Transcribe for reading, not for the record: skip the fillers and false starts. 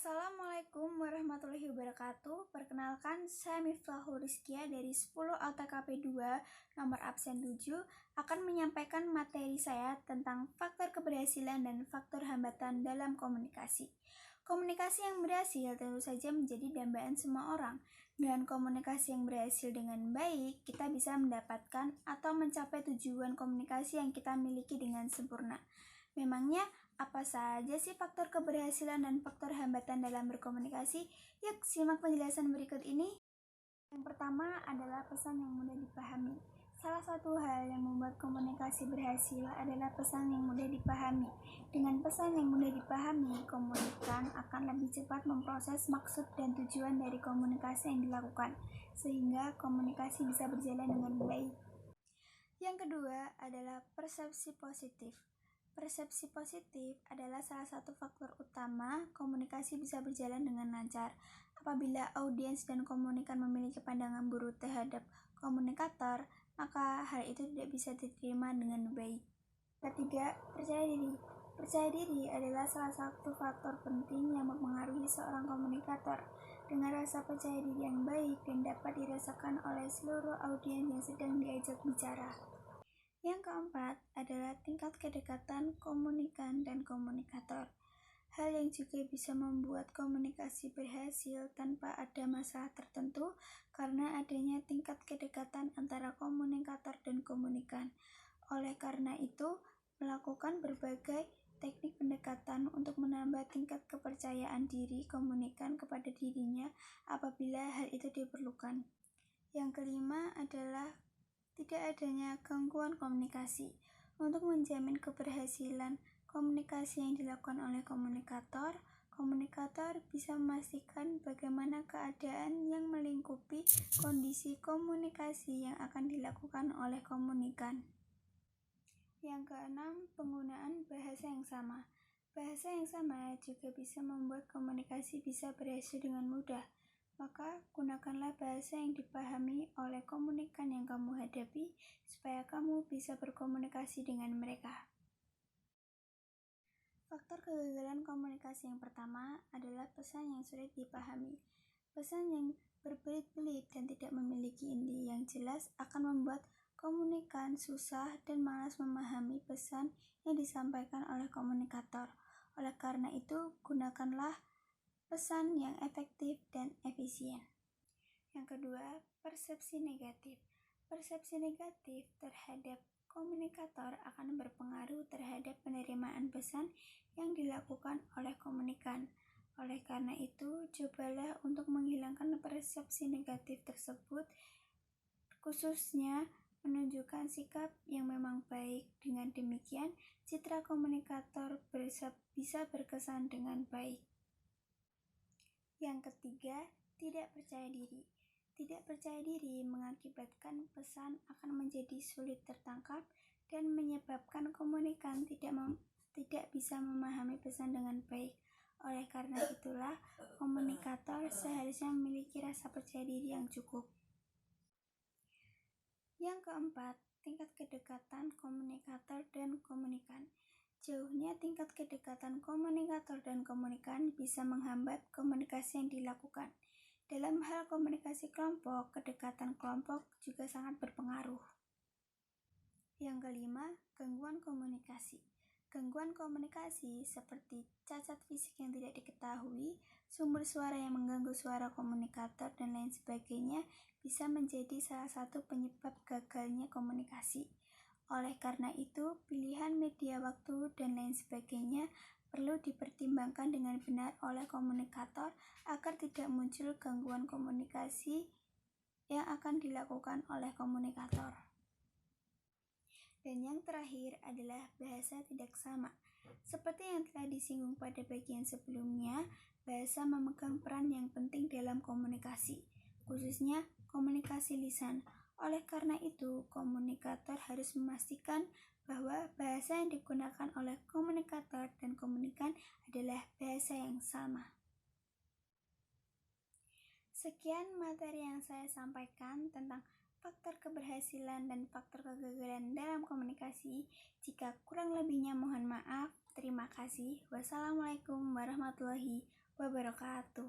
Assalamualaikum warahmatullahi wabarakatuh. Perkenalkan, saya Miftahul Rizkia dari 10 ATKP 2 nomor absen 7 akan menyampaikan materi saya tentang faktor keberhasilan dan faktor hambatan dalam komunikasi. Komunikasi yang berhasil tentu saja menjadi dambaan semua orang. Dengan komunikasi yang berhasil dengan baik, kita bisa mendapatkan atau mencapai tujuan komunikasi yang kita miliki dengan sempurna. Memangnya apa saja sih faktor keberhasilan dan faktor hambatan dalam berkomunikasi? Yuk simak penjelasan berikut ini. Yang pertama adalah pesan yang mudah dipahami. Salah satu hal yang membuat komunikasi berhasil adalah pesan yang mudah dipahami. Dengan pesan yang mudah dipahami, komunikan akan lebih cepat memproses maksud dan tujuan dari komunikasi yang dilakukan, sehingga komunikasi bisa berjalan dengan baik. Yang kedua adalah persepsi positif. Persepsi positif adalah salah satu faktor utama komunikasi bisa berjalan dengan lancar. Apabila audiens dan komunikan memiliki pandangan buruk terhadap komunikator, maka hal itu tidak bisa diterima dengan baik. Ketiga, percaya diri. Percaya diri adalah salah satu faktor penting yang mempengaruhi seorang komunikator. Dengan rasa percaya diri yang baik dan dapat dirasakan oleh seluruh audiens yang sedang diajak bicara. Yang keempat adalah tingkat kedekatan komunikan dan komunikator. Hal yang juga bisa membuat komunikasi berhasil tanpa ada masalah tertentu karena adanya tingkat kedekatan antara komunikator dan komunikan. Oleh karena itu, melakukan berbagai teknik pendekatan untuk menambah tingkat kepercayaan diri komunikan kepada dirinya apabila hal itu diperlukan. Yang kelima adalah tidak adanya gangguan komunikasi. Untuk menjamin keberhasilan komunikasi yang dilakukan oleh komunikator bisa memastikan bagaimana keadaan yang melingkupi kondisi komunikasi yang akan dilakukan oleh komunikan. Yang keenam, penggunaan bahasa yang sama. Bahasa yang sama juga bisa membuat komunikasi bisa berhasil dengan mudah. Maka, gunakanlah bahasa yang dipahami oleh komunikan yang kamu hadapi supaya kamu bisa berkomunikasi dengan mereka. Faktor kegagalan komunikasi yang pertama adalah pesan yang sulit dipahami. Pesan yang berbelit-belit dan tidak memiliki inti yang jelas akan membuat komunikan susah dan malas memahami pesan yang disampaikan oleh komunikator. Oleh karena itu, gunakanlah pesan yang efektif dan efisien. Yang kedua, persepsi negatif. Persepsi negatif terhadap komunikator akan berpengaruh terhadap penerimaan pesan yang dilakukan oleh komunikan. Oleh karena itu, cobalah untuk menghilangkan persepsi negatif tersebut, khususnya menunjukkan sikap yang memang baik. Dengan demikian, citra komunikator bisa berkesan dengan baik. Yang ketiga, tidak percaya diri. Tidak percaya diri mengakibatkan pesan akan menjadi sulit tertangkap dan menyebabkan komunikan tidak bisa memahami pesan dengan baik. Oleh karena itulah, komunikator seharusnya memiliki rasa percaya diri yang cukup. Yang keempat, tingkat kedekatan komunikator dan komunikan. Jauhnya tingkat kedekatan komunikator dan komunikan bisa menghambat komunikasi yang dilakukan. Dalam hal komunikasi kelompok, kedekatan kelompok juga sangat berpengaruh. Yang kelima, gangguan komunikasi. Gangguan komunikasi seperti cacat fisik yang tidak diketahui, sumber suara yang mengganggu suara komunikator, dan lain sebagainya bisa menjadi salah satu penyebab gagalnya komunikasi. Oleh karena itu, pilihan media waktu dan lain sebagainya perlu dipertimbangkan dengan benar oleh komunikator agar tidak muncul gangguan komunikasi yang akan dilakukan oleh komunikator. Dan yang terakhir adalah bahasa tidak sama. Seperti yang telah disinggung pada bagian sebelumnya, bahasa memegang peran yang penting dalam komunikasi, khususnya komunikasi lisan. Oleh karena itu, komunikator harus memastikan bahwa bahasa yang digunakan oleh komunikator dan komunikan adalah bahasa yang sama. Sekian materi yang saya sampaikan tentang faktor keberhasilan dan faktor kegagalan dalam komunikasi. Jika kurang lebihnya mohon maaf. Terima kasih. Wassalamualaikum warahmatullahi wabarakatuh. wabarakatuh.